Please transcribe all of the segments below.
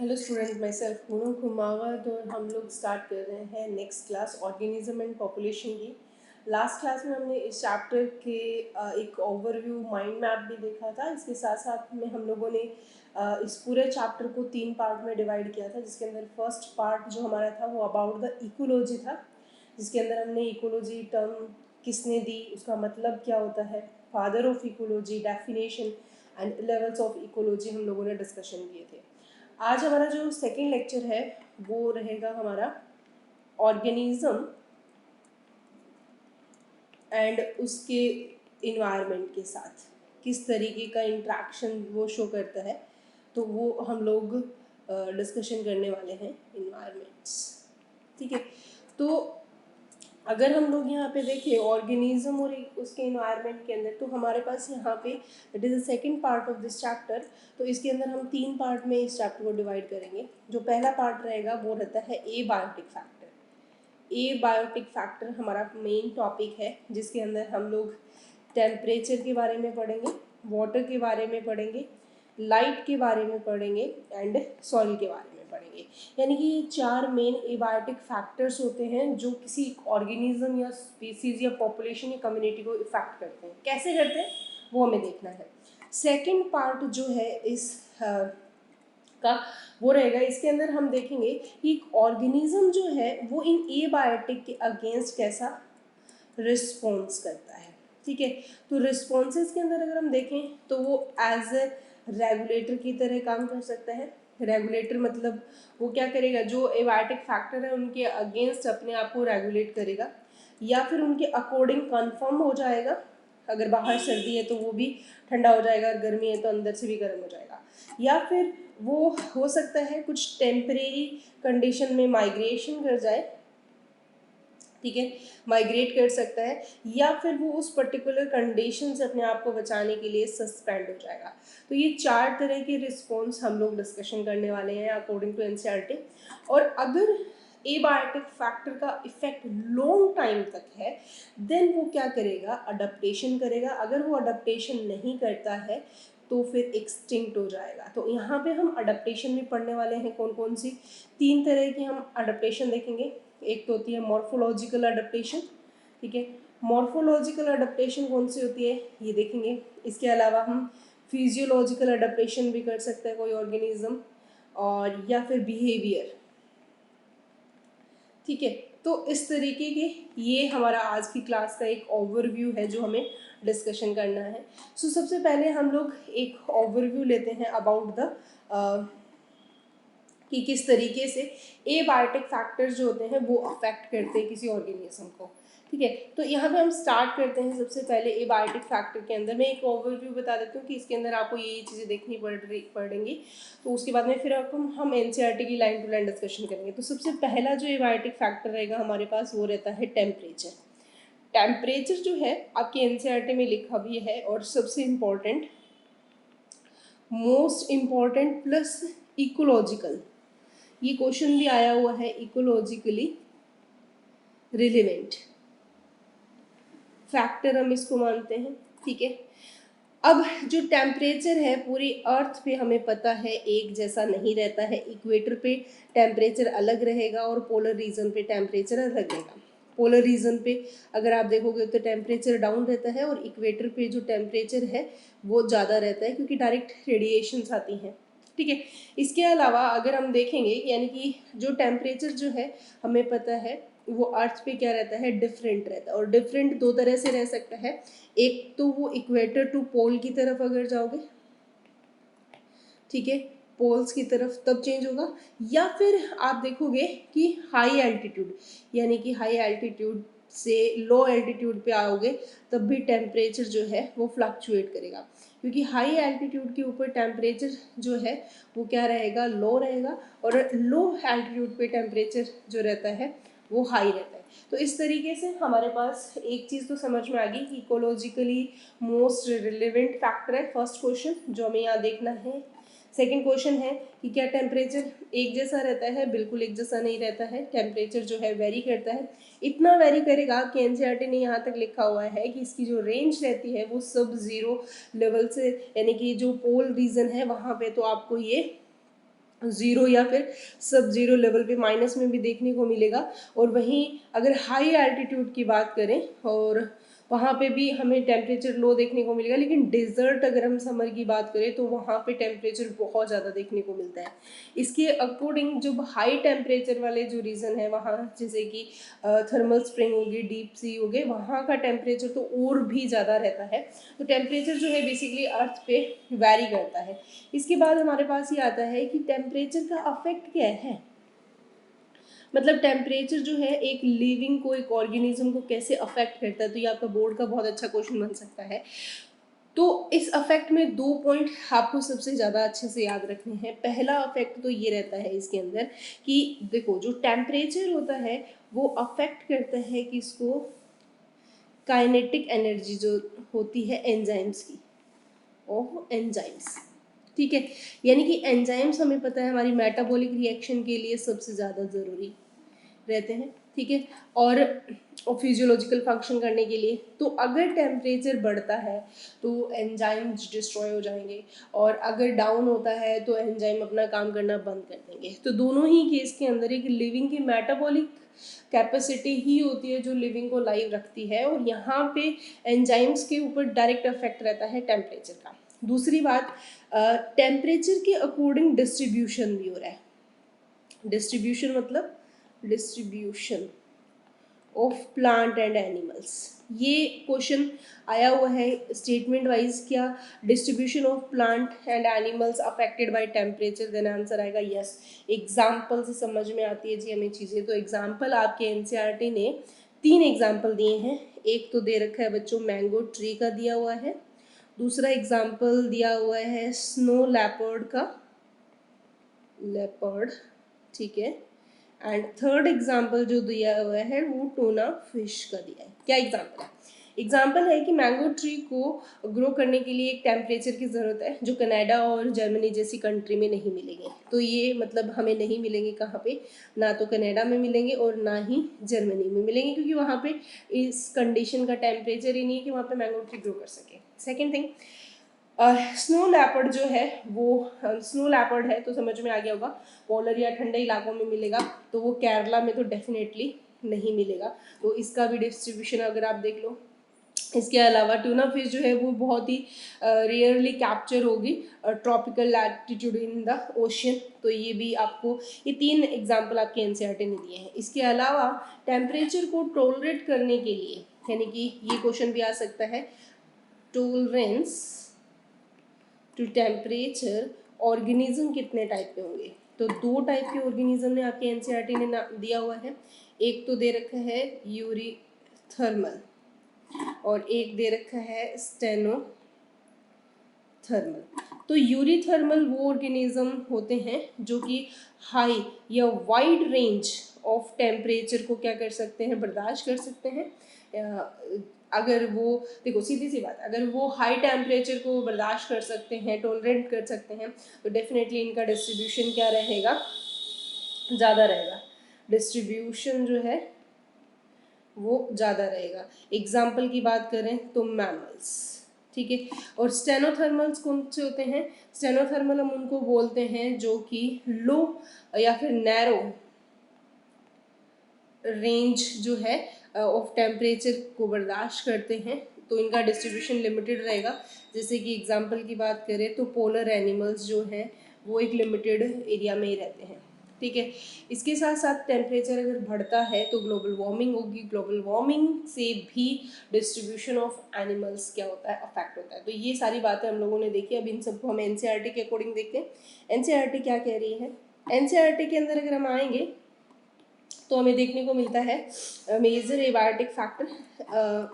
Hello student, my self Poonam Kumawat और हम लोग स्टार्ट कर रहे हैं next class organism and population की। लास्ट क्लास में हमने इस चैप्टर के एक ओवरव्यू माइंड मैप भी देखा था। इसके साथ साथ में हम लोगों ने इस पूरे चैप्टर को 3 पार्ट में डिवाइड किया था, जिसके अंदर फर्स्ट पार्ट जो हमारा था वो अबाउट द इकोलॉजी था, जिसके अंदर हमने इकोलॉजी टर्म किसने दी, उसका मतलब क्या होता है, father of ecology, definition and levels of ecology हम लोगों ने डिस्कशन किए थे। आज हमारा जो सेकेंड लेक्चर है वो रहेगा हमारा ऑर्गेनिज्म एंड उसके इन्वायरमेंट के साथ किस तरीके का इंट्रैक्शन वो शो करता है, तो वो हम लोग डिस्कशन करने वाले हैं इन्वायरमेंट्स। ठीक है, तो अगर हम लोग यहाँ पे देखें ऑर्गेनिज्म और उसके इन्वायरमेंट के अंदर, तो हमारे पास यहाँ पे it is the second part of this chapter. तो इसके अंदर हम 3 पार्ट में इस चैप्टर को डिवाइड करेंगे। जो पहला पार्ट रहेगा वो रहता है ए बायोटिक फैक्टर। ए बायोटिक फैक्टर हमारा मेन टॉपिक है, जिसके अंदर हम लोग टेम्परेचर के बारे में पढ़ेंगे, वाटर के बारे में पढ़ेंगे, लाइट के बारे में पढ़ेंगे एंड सॉइल के बारे में पढ़ेंगे। यानी कि ये 4 मेन एबायोटिक फैक्टर्स होते हैं जो किसी ऑर्गेनिज्म या स्पीसीज या पॉपुलेशन या कम्युनिटी को इफेक्ट करते हैं। कैसे करते हैं वो हमें देखना है। सेकंड पार्ट जो है इस का वो रहेगा, इसके अंदर हम देखेंगे कि ऑर्गेनिज्म जो है वो इन एबायोटिक के अगेंस्ट कैसा रिस्पॉन्स करता है। ठीक है, तो रिस्पॉन्सेज के अंदर अगर हम देखें तो वो एज ए रेगुलेटर की तरह काम कर सकता है। रेगुलेटर मतलब वो क्या करेगा, जो एबायोटिक फैक्टर है उनके अगेंस्ट अपने आप को रेगुलेट करेगा, या फिर उनके अकॉर्डिंग कन्फर्म हो जाएगा। अगर बाहर सर्दी है तो वो भी ठंडा हो जाएगा, अगर गर्मी है तो अंदर से भी गर्म हो जाएगा। या फिर वो हो सकता है कुछ टेम्परेरी कंडीशन में माइग्रेशन कर जाए, ठीक है, माइग्रेट कर सकता है, या फिर वो उस पर्टिकुलर कंडीशन से अपने आप को बचाने के लिए सस्पेंड हो जाएगा। तो ये 4 तरह के रिस्पॉन्स हम लोग डिस्कशन करने वाले हैं अकॉर्डिंग टू एनसीईआरटी। और अगर एबायोटिक फैक्टर का इफेक्ट लॉन्ग टाइम तक है, देन वो क्या करेगा, अडप्टेशन करेगा। अगर वो अडप्टेशन नहीं करता है तो फिर एक्सटिंक्ट हो जाएगा। तो यहाँ पे हम अडप्टेशन भी पढ़ने वाले हैं। कौन कौन सी 3 तरह की हम अडप्टेशन देखेंगे। एक तो होती है मॉर्फोलॉजिकल अडप्टेशन, ठीक है, मॉर्फोलॉजिकल अडप्टेशन कौन सी होती है ये देखेंगे। इसके अलावा हम फिजियोलॉजिकल अडप्टेशन भी कर सकते हैं कोई ऑर्गेनिज्म, और या फिर बिहेवियर। ठीक है, तो इस तरीके के ये हमारा आज की क्लास का एक ओवरव्यू है जो हमें डिस्कशन करना है। सो सबसे पहले हम लोग एक ओवरव्यू लेते हैं अबाउट द कि किस तरीके से एबायोटिक फैक्टर्स जो होते हैं वो अफेक्ट करते हैं किसी ऑर्गेनिज्म को। ठीक है, तो यहाँ पे हम स्टार्ट करते हैं। सबसे पहले एबायोटिक फैक्टर के अंदर मैं एक ओवरव्यू बता देती हूँ कि इसके अंदर आपको ये चीज़ें देखनी पड़ेंगी। तो उसके बाद में फिर हम एनसीईआरटी की लाइन टू लाइन डिस्कशन करेंगे। तो सबसे पहला जो एबायोटिक फैक्टर रहेगा हमारे पास वो रहता है टेम्परेचर। टेम्परेचर जो है आपकी एनसीईआरटी में लिखा भी है, और सबसे important, most important plus ecological, ये क्वेश्चन भी आया हुआ है, इकोलॉजिकली रिलेवेंट फैक्टर हम इसको मानते हैं। ठीक है, अब जो टेम्परेचर है पूरी अर्थ पे हमें पता है एक जैसा नहीं रहता है। इक्वेटर पे टेम्परेचर अलग रहेगा और पोलर रीजन पे टेम्परेचर अलग रहेगा। पोलर रीजन पे अगर आप देखोगे तो टेम्परेचर डाउन रहता है, और इक्वेटर पे जो टेम्परेचर है वो ज़्यादा रहता है क्योंकि डायरेक्ट रेडिएशंस आती हैं। ठीक है, इसके अलावा अगर हम देखेंगे यानी कि जो टेम्परेचर जो है हमें पता है वो अर्थ पे क्या रहता है, डिफरेंट रहता है। और डिफरेंट 2 तरह से रह सकता है। एक तो वो इक्वेटर टू पोल की तरफ अगर जाओगे, ठीक है, पोल्स की तरफ तब चेंज होगा, या फिर आप देखोगे कि हाई एल्टीट्यूड, यानी कि हाई एल्टीट्यूड से लो एल्टीट्यूड पे आओगे तब भी टेम्परेचर जो है वो फ्लक्चुएट करेगा, क्योंकि हाई एल्टीट्यूड के ऊपर टेम्परेचर जो है वो क्या रहेगा, लो रहेगा, और लो एल्टीट्यूड पे टेम्परेचर जो रहता है वो हाई रहता है। तो इस तरीके से हमारे पास एक चीज़ तो समझ में आ गई कि इकोलॉजिकली मोस्ट रिलेवेंट फैक्टर है फर्स्ट क्वेश्चन जो हमें यहाँ देखना है। सेकंड क्वेश्चन है कि क्या टेम्परेचर एक जैसा रहता है, बिल्कुल एक जैसा नहीं रहता है। टेम्परेचर जो है वेरी करता है, इतना वेरी करेगा कि एनसीईआरटी ने यहाँ तक लिखा हुआ है कि इसकी जो रेंज रहती है वो सब जीरो लेवल से, यानी कि जो पोल रीजन है वहाँ पे तो आपको ये ज़ीरो या फिर सब ज़ीरो लेवल पे माइनस में भी देखने को मिलेगा। और वहीं अगर हाई एल्टीट्यूड की बात करें और वहाँ पे भी हमें टेम्परेचर लो देखने को मिलेगा, लेकिन डेजर्ट अगर हम समर की बात करें तो वहाँ पे टेम्परेचर बहुत ज़्यादा देखने को मिलता है। इसके अकॉर्डिंग जो हाई टेम्परेचर वाले जो रीजन है वहाँ, जैसे कि थर्मल स्प्रिंग होगी, डीप सी हो गए, वहाँ का टेम्परेचर तो और भी ज़्यादा रहता है। तो टेम्परेचर जो है बेसिकली अर्थ पे वैरी करता है। इसके बाद हमारे पास ये आता है कि टेम्परेचर का अफेक्ट क्या है, मतलब टेम्परेचर जो है एक लिविंग को, एक ऑर्गेनिज्म को कैसे अफेक्ट करता है। तो ये आपका बोर्ड का बहुत अच्छा क्वेश्चन बन सकता है। तो इस अफेक्ट में 2 पॉइंट आपको सबसे ज़्यादा अच्छे से याद रखने हैं। पहला अफेक्ट तो ये रहता है इसके अंदर कि देखो, जो टेम्परेचर होता है वो अफेक्ट करता है कि इसको काइनेटिक एनर्जी जो होती है एंजाइम्स की, ऑफ एंजाइम्स, ठीक है। यानी कि एंजाइम्स हमें पता है हमारी मेटाबॉलिक रिएक्शन के लिए सबसे ज़्यादा ज़रूरी रहते हैं, ठीक है, और फिजियोलॉजिकल फंक्शन करने के लिए। तो अगर टेम्परेचर बढ़ता है तो एंजाइम्स डिस्ट्रॉय हो जाएंगे, और अगर डाउन होता है तो एंजाइम अपना काम करना बंद कर देंगे। तो दोनों ही केस के अंदर एक लिविंग की मेटाबॉलिक कैपेसिटी ही होती है जो लिविंग को लाइव रखती है, और यहाँ पे एंजाइम्स के ऊपर डायरेक्ट इफेक्ट रहता है टेम्परेचर का। दूसरी बात, टेम्परेचर के अकॉर्डिंग डिस्ट्रीब्यूशन भी हो रहा है। डिस्ट्रीब्यूशन मतलब distribution of plant and animals, ये क्वेश्चन आया हुआ है स्टेटमेंट वाइज। क्या distribution of plant and animals affected by temperature, then answer आएगा यस। एग्जाम्पल से समझ में आती है जी हमें चीज़ें। तो एग्जाम्पल आपके एनसीईआरटी ने 3 एग्जाम्पल दिए हैं। एक तो दे रखा है बच्चों मैंगो ट्री का दिया हुआ है, दूसरा एग्जाम्पल दिया हुआ है स्नो लेपर्ड का, लेपर्ड, ठीक है, एंड थर्ड एग्जाम्पल जो दिया हुआ है वो टूना फिश का दिया है। क्या एग्जाम्पल है? एग्जाम्पल है कि मैंगो ट्री को ग्रो करने के लिए एक टेम्परेचर की ज़रूरत है जो कनाडा और जर्मनी जैसी कंट्री में नहीं मिलेंगे। तो ये मतलब हमें नहीं मिलेंगे कहाँ पे, ना तो कनाडा में मिलेंगे और ना ही जर्मनी में मिलेंगे, क्योंकि वहाँ पे इस कंडीशन का टेम्परेचर ही नहीं है कि वहाँ पे मैंगो ट्री ग्रो कर सके। सेकेंड थिंग, स्नो लेपर्ड जो है वो, स्नो लेपर्ड है तो समझ में आ गया होगा, पोलर या ठंडे इलाकों में मिलेगा। तो वो केरला में तो डेफिनेटली नहीं मिलेगा। तो इसका भी डिस्ट्रीब्यूशन अगर आप देख लो। इसके अलावा ट्यूना फिश जो है वो बहुत ही रेयरली कैप्चर होगी tropical latitude in the ocean. तो ये भी आपको, ये 3 एग्जाम्पल आपके एनसीईआरटी ने दिए हैं। इसके अलावा टेम्परेचर को टॉलरेट करने के लिए, यानी कि ये क्वेश्चन भी आ सकता है, टॉलरेंस टू टेम्परेचर ऑर्गेनिज्म कितने टाइप के होंगे। तो 2 टाइप के ऑर्गेनिज्म ने आपके एनसीईआरटी ने दिया हुआ है। एक तो दे रखा है यूरीथर्मल और एक दे रखा है स्टेनोथर्मल। तो यूरीथर्मल वो ऑर्गेनिज्म होते हैं जो कि हाई या वाइड रेंज ऑफ टेम्परेचर को क्या कर सकते हैं, बर्दाश्त कर सकते हैं। अगर वो, देखो सीधी सी बात, अगर वो हाई टेम्परेचर को बर्दाश्त कर सकते हैं, टॉलरेट कर सकते हैं, तो डेफिनेटली इनका डिस्ट्रीब्यूशन क्या रहेगा, ज़्यादा रहेगा। डिस्ट्रीब्यूशन जो है वो ज़्यादा रहेगा। एग्जाम्पल की बात करें तो मैमल्स, ठीक है। और स्टेनोथर्मल्स कौन से होते हैं? स्टेनोथर्मल हम उनको बोलते हैं जो कि लो या फिर नैरो रेंज जो है ऑफ टेम्परेचर को बर्दाश्त करते हैं। तो इनका डिस्ट्रीब्यूशन लिमिटेड रहेगा। जैसे कि एग्जांपल की बात करें तो पोलर एनिमल्स जो हैं वो एक लिमिटेड एरिया में ही रहते हैं, ठीक है। इसके साथ साथ टेम्परेचर अगर बढ़ता है तो ग्लोबल वार्मिंग होगी। ग्लोबल वार्मिंग से भी डिस्ट्रीब्यूशन ऑफ एनिमल्स क्या होता है, अफेक्ट होता है। तो ये सारी बातें हम लोगों ने देखी। अब इन सबको हम एनसीईआरटी के अकॉर्डिंग देखते हैं। एनसीईआरटी क्या कह रही है? एनसीईआरटी के अंदर अगर हम आएंगे तो हमें देखने को मिलता है मेजर एबायोटिक फैक्टर।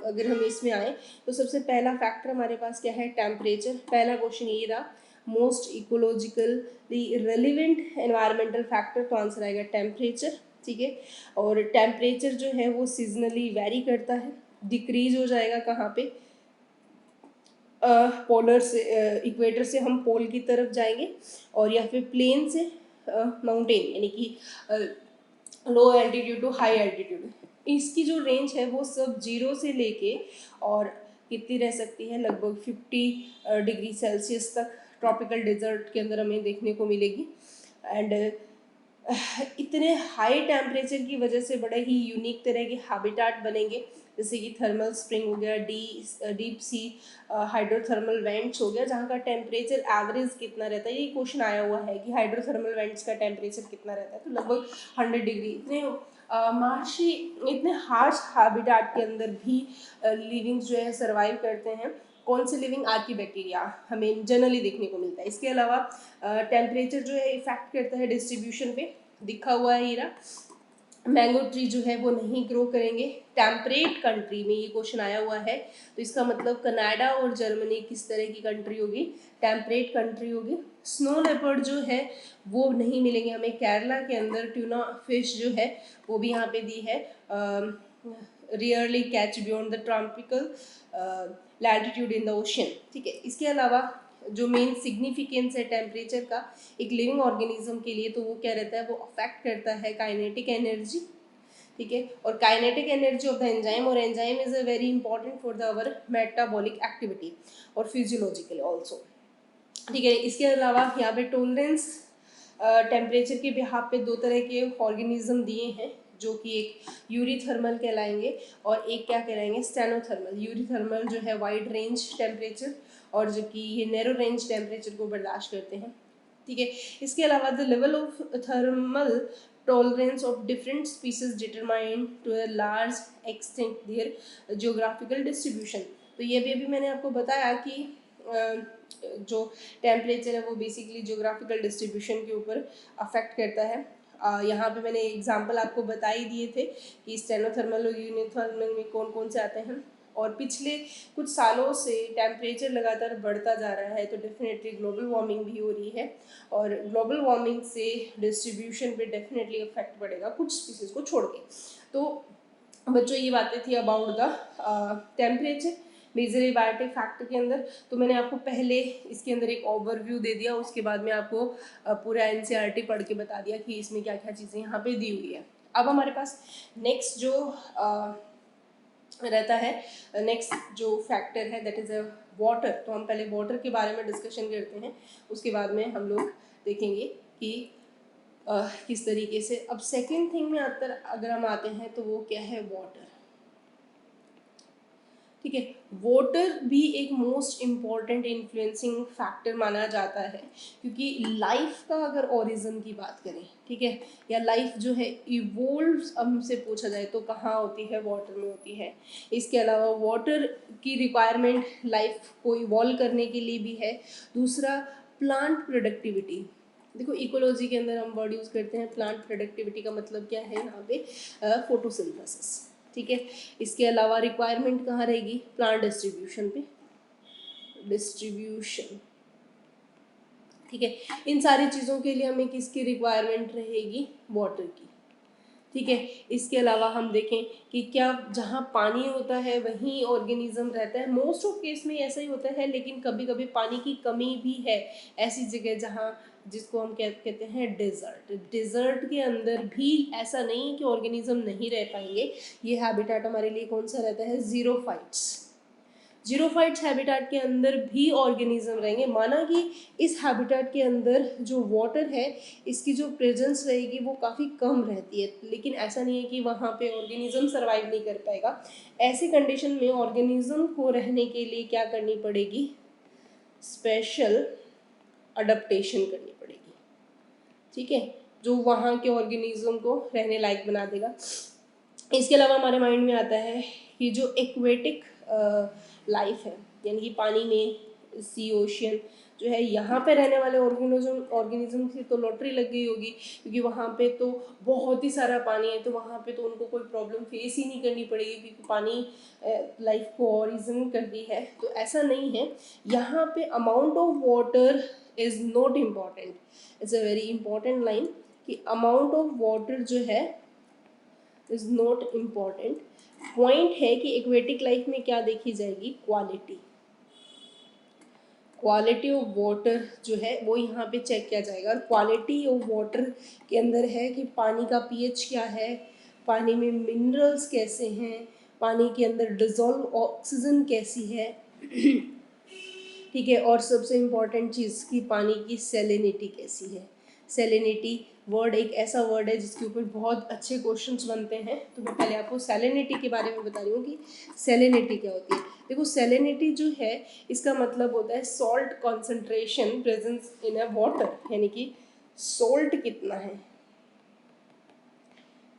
अगर हम इसमें आए तो सबसे पहला फैक्टर हमारे पास क्या है, टेम्परेचर। पहला क्वेश्चन ये रहा, most ecologically relevant environmental factor, तो आंसर आएगा टेम्परेचर, ठीक है। और टेम्परेचर जो है वो सीजनली वेरी करता है, डिक्रीज हो जाएगा कहाँ पे, पोलर से, इक्वेटर से हम पोल की तरफ जाएंगे, और या फिर प्लेन से माउंटेन, यानी कि low altitude to high altitude. इसकी जो रेंज है वो सब 0 से लेके और कितनी रह सकती है, लगभग 50 डिग्री सेल्सियस तक ट्रॉपिकल डेजर्ट के अंदर हमें देखने को मिलेगी। एंड इतने हाई टेम्परेचर की वजह से बड़े ही यूनिक तरह के हैबिटाट बनेंगे, जैसे कि थर्मल स्प्रिंग हो गया, डीप सी हाइड्रोथर्मल वेंट्स हो गया, जहाँ का टेम्परेचर एवरेज कितना रहता है। ये क्वेश्चन आया हुआ है कि हाइड्रोथर्मल वेंट्स का टेम्परेचर कितना रहता है, तो लगभग 100 डिग्री। इतने मार्शी इतने हार्श हैबिटाट के अंदर भी लिविंग जो है सर्वाइव करते हैं। कौन से लिविंग? आर्कीबैक्टीरिया हमें जनरली देखने को मिलता है। इसके अलावा टेम्परेचर जो है इफेक्ट करता है डिस्ट्रीब्यूशन पे, दिखा हुआ है हीरा। मैंगो ट्री जो है वो नहीं ग्रो करेंगे टेम्परेट कंट्री में, ये क्वेश्चन आया हुआ है। तो इसका मतलब कनाडा और जर्मनी किस तरह की कंट्री होगी? टेम्परेट कंट्री होगी। स्नो लेपर्ड जो है वो नहीं मिलेंगे हमें केरला के अंदर। ट्यूना फिश जो है वो भी यहाँ पे दी है, rarely catch beyond the tropical latitude in the ocean. ठीक है, इसके अलावा जो मेन सिग्निफिकेंस है टेम्परेचर का एक लिविंग ऑर्गेनिज्म के लिए, तो वो क्या रहता है? वो अफेक्ट करता है काइनेटिक एनर्जी। ठीक है, और kinetic energy of the enzyme, और enzyme is a very important for the our metabolic activity और फिजियोलॉजिकल ऑल्सो। ठीक है, इसके अलावा यहाँ पे टॉलरेंस टेम्परेचर के बिहाफ पे 2 तरह के ऑर्गेनिज्म दिए हैं, जो कि एक यूरीथर्मल कहलाएंगे और एक क्या कहलाएंगे? स्टेनोथर्मल। यूरीथर्मल जो है वाइड रेंज टेम्परेचर, और जो कि ये नैरो रेंज टेम्परेचर को बर्दाश्त करते हैं। ठीक है, इसके अलावा the level of thermal tolerance of different species determine to a large extent their geographical distribution. तो ये भी अभी मैंने आपको बताया कि जो टेम्परेचर है वो बेसिकली जियोग्राफिकल डिस्ट्रीब्यूशन के ऊपर अफेक्ट करता है। यहाँ पे मैंने एग्जांपल आपको बता ही दिए थे कि स्टेनोथर्मल और यूनिथर्मल में कौन कौन से आते हैं। और पिछले कुछ सालों से टेम्परेचर लगातार बढ़ता जा रहा है, तो डेफिनेटली ग्लोबल वार्मिंग भी हो रही है, और ग्लोबल वार्मिंग से डिस्ट्रीब्यूशन पे डेफिनेटली इफेक्ट पड़ेगा कुछ स्पीसीज को छोड़ के। तो बच्चों ये बातें थी about the temperature measure abiotic factor के अंदर। तो मैंने आपको पहले इसके अंदर एक ओवरव्यू दे दिया, उसके बाद में आपको पूरा एनसीईआरटी पढ़ के बता दिया कि इसमें क्या क्या चीज़ें यहाँ पे दी हुई है। अब हमारे पास नेक्स्ट जो रहता है, नेक्स्ट जो फैक्टर है दैट इज़ अ वाटर। तो हम पहले वाटर के बारे में डिस्कशन करते हैं, उसके बाद में हम लोग देखेंगे कि किस तरीके से। अब सेकेंड थिंग में अगर हम आते हैं तो वो क्या है? वाटर। ठीक है, वाटर भी एक मोस्ट इम्पॉर्टेंट इन्फ्लुएंसिंग फैक्टर माना जाता है, क्योंकि लाइफ का अगर ओरिजिन की बात करें, ठीक है, या लाइफ जो है इवोल्व हमसे पूछा जाए तो कहाँ होती है? वाटर में होती है। इसके अलावा वाटर की रिक्वायरमेंट लाइफ को इवॉल्व करने के लिए भी है। दूसरा, प्लांट प्रोडक्टिविटी। देखो इकोलॉजी के अंदर हम वर्ड यूज़ करते हैं प्लांट प्रोडक्टिविटी का मतलब क्या है यहाँ पे? फोटोसिंथेसिस। ठीक है, इसके अलावा रिक्वायरमेंट कहाँ रहेगी? प्लांट डिस्ट्रीब्यूशन पे, डिस्ट्रीब्यूशन। ठीक है, इन सारी चीज़ों के लिए हमें किसकी रिक्वायरमेंट रहेगी? वाटर की। ठीक है, इसके अलावा हम देखें कि क्या जहाँ पानी होता है वहीं ऑर्गेनिज्म रहता है? मोस्ट ऑफ केस में ऐसा ही होता है, लेकिन कभी कभी पानी की कमी भी है ऐसी जगह जहाँ, जिसको हम कहते हैं डेजर्ट। डेजर्ट के अंदर भी ऐसा नहीं है कि ऑर्गेनिज्म नहीं रह पाएंगे। ये हैबिटेट हमारे लिए कौन सा रहता है? जीरोफाइट्स। जीरोफाइट्स हैबिटेट के अंदर भी ऑर्गेनिज्म रहेंगे। माना कि इस हैबिटेट के अंदर जो वाटर है इसकी जो प्रेजेंस रहेगी वो काफ़ी कम रहती है, लेकिन ऐसा नहीं है कि वहाँ पे ऑर्गेनिज्म सर्वाइव नहीं कर पाएगा। ऐसी कंडीशन में ऑर्गेनिज्म को रहने के लिए क्या करनी पड़ेगी? स्पेशल अडप्टेशन करनी पड़ेगी। ठीक है, जो वहाँ के ऑर्गेनिज्म को रहने लायक बना देगा। इसके अलावा हमारे माइंड में आता है कि जो एक्वेटिक लाइफ है, यानी कि पानी में, सी ओशियन जो है, यहाँ पे रहने वाले ऑर्गेनिज्म की तो लॉटरी लग गई होगी, क्योंकि वहाँ पे तो बहुत ही सारा पानी है, तो वहाँ पे तो उनको कोई प्रॉब्लम फेस ही नहीं करनी पड़ेगी, क्योंकि पानी लाइफ को ओरिजिन करती है। तो ऐसा नहीं है, यहाँ पे amount of water is not important. It's a very important line कि अमाउंट ऑफ वाटर जो है इज नॉट इम्पॉर्टेंट। पॉइंट है कि एक्वेटिक लाइफ में क्या देखी जाएगी? क्वालिटी। क्वालिटी ऑफ वाटर जो है वो यहाँ पे चेक किया जाएगा, और क्वालिटी ऑफ वाटर के अंदर है कि पानी का पीएच क्या है, पानी में मिनरल्स कैसे हैं, पानी के अंदर डिजोल्व ऑक्सीजन कैसी है। ठीक है, और सबसे इम्पॉर्टेंट चीज़ कि पानी की सैलिनिटी कैसी है। सैलिनिटी वर्ड एक ऐसा वर्ड है जिसके ऊपर बहुत अच्छे क्वेश्चंस बनते हैं। तो मैं पहले आपको सैलिनिटी के बारे में बता रही हूँ कि सैलिनिटी क्या होती है। देखो सैलिनिटी जो है इसका मतलब होता है salt concentration presence in a water, यानी कि सॉल्ट कितना है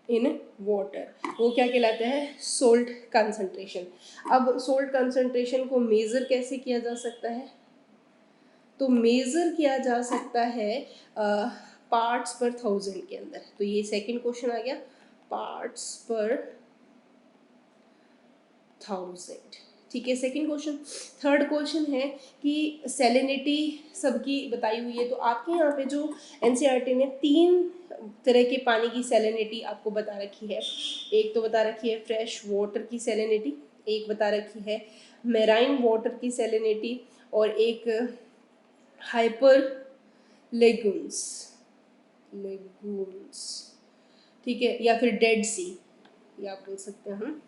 इन वाटर, वो क्या कहलाता है, सोल्ट कंसंट्रेशन। अब सोल्ट कंसंट्रेशन को मेज़र कैसे किया जा सकता है, तो मेज़र किया जा सकता है पार्ट्स पर थाउजेंड के अंदर। तो ये सेकंड क्वेश्चन आ गया, पार्ट्स पर थाउजेंड। ठीक है, सेकंड क्वेश्चन। थर्ड क्वेश्चन है कि सैलिनिटी सबकी बताई हुई है, तो आपके यहाँ पे जो एनसीईआरटी ने 3 तरह के पानी की सैलिनिटी आपको बता रखी है। एक तो बता रखी है फ्रेश वाटर की सैलिनिटी, एक बता रखी है मेराइन वाटर की सैलिनिटी, और एक हाइपर लेगून्स लेगून्स ठीक है, या फिर डेड सी, या आप बोल सकते हैं हम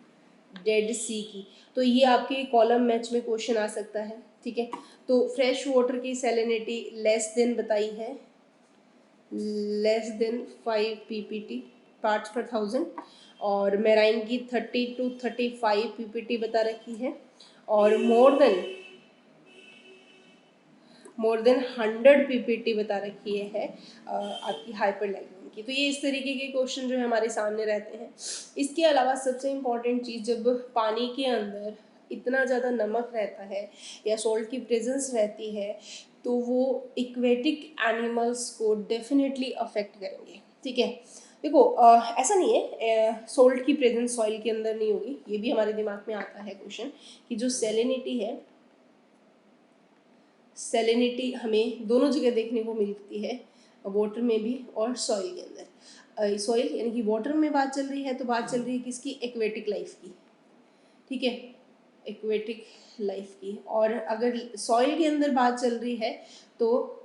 डेड सी की। तो ये आपके कॉलम मैच में क्वेश्चन आ सकता है। ठीक है, तो फ्रेश वाटर की सैलिनिटी लेस देन बताई है, लेस देन 5 ppt पार्ट्स पर थाउजेंड, और मेराइन की 30 to 35 ppt बता रखी है, और मोर देन 100 ppt बता रखी है आपकी हाइपरलैगून की। तो ये इस तरीके के क्वेश्चन जो है हमारे सामने रहते हैं। इसके अलावा सबसे इम्पॉर्टेंट चीज़, जब पानी के अंदर इतना ज़्यादा नमक रहता है या सॉल्ट की प्रेजेंस रहती है तो वो एक्वेटिक एनिमल्स को डेफिनेटली अफेक्ट करेंगे। ठीक है, देखो ऐसा नहीं है सॉल्ट की प्रेजेंस सॉइल के अंदर नहीं होगी, ये भी हमारे दिमाग में आता है क्वेश्चन कि जो सैलिनिटी है, सैलिनिटी हमें दोनों जगह देखने को मिलती है, वाटर में भी और सॉइल के अंदर। सॉइल यानी कि वाटर में बात चल रही है तो बात चल रही है किसकी, एक्वेटिक लाइफ की। ठीक है, एक्वेटिक लाइफ की। और अगर सॉइल के अंदर बात चल रही है तो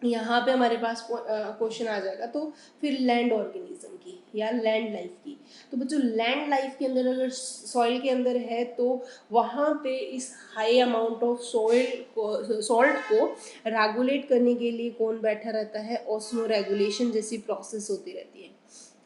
यहाँ पे हमारे पास क्वेश्चन आ जाएगा तो फिर लैंड ऑर्गेनिज्म की या लैंड लाइफ की। तो बच्चों लैंड लाइफ के अंदर अगर सॉइल के अंदर है तो वहाँ पे इस हाई अमाउंट ऑफ सॉल्ट को रेगुलेट करने के लिए कौन बैठा रहता है, ऑस्मो रेगुलेशन जैसी प्रोसेस होती रहती है।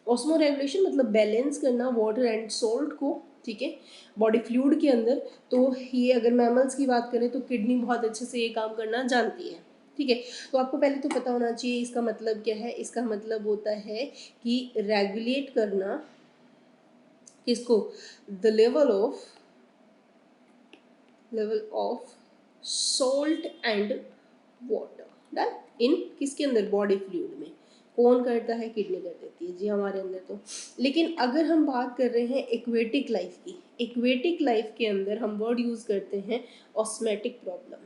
ऑस्मो रेगुलेशन मतलब बैलेंस करना वाटर एंड सॉल्ट को। ठीक है, बॉडी फ्लूइड के अंदर। तो ये अगर मैमल्स की बात करें तो किडनी बहुत अच्छे से ये काम करना जानती है। ठीक है, तो आपको पहले तो पता होना चाहिए इसका मतलब क्या है। इसका मतलब होता है कि रेगुलेट करना किसको, the level of salt and water done in किसके अंदर, बॉडी फ्लूइड में। कौन करता है, किडनी कर देती है जी हमारे अंदर। तो लेकिन अगर हम बात कर रहे हैं एक्वेटिक लाइफ की, एक्वेटिक लाइफ के अंदर हम वर्ड यूज करते हैं ऑस्मेटिक प्रॉब्लम।